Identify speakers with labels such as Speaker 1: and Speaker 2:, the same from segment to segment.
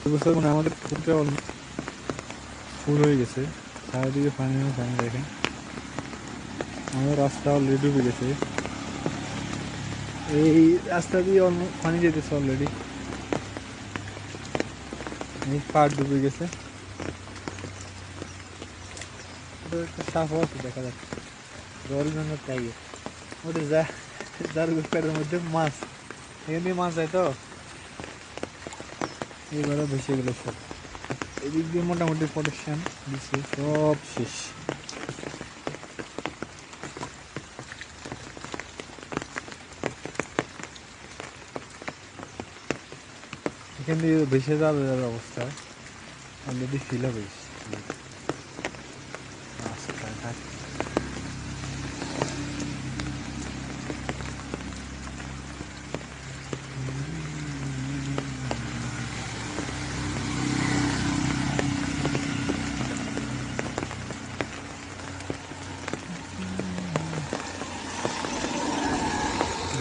Speaker 1: এবছর মানে আমাদের পুকুরটা ফুল হয়ে গেছে, চারিদিকে পানি পানি দেখেন। আমাদের রাস্তা অলরেডি ডুবে গেছে, এই রাস্তা দিয়ে পানি যেতেছে অলরেডি, এই পাড় ডুবে গেছে। ওটা একটা সাপও আছে দেখা যাচ্ছে, অরিজিনাল টাইগার। ওটা যার পেটের মধ্যে মাছ, এখান দিয়ে মাছ যায় তো, এইবারও ভেসে গেল সব। এদিক দিয়ে মোটামুটি প্রোটেকশন দিচ্ছে, সব শেষ। এখান দিয়ে ভেসে যাবে যাবে অবস্থা, অলরেডি ফিল হবে রাস্তায় থাক।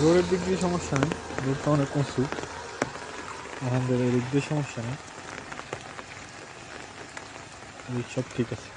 Speaker 1: রোডের দিক দিয়ে সমস্যা নেই, রোডটা অনেক উঁচু, আলহামদুলিল্লাহ এদিক দিয়ে সমস্যা নেই, এদিক সব ঠিক আছে।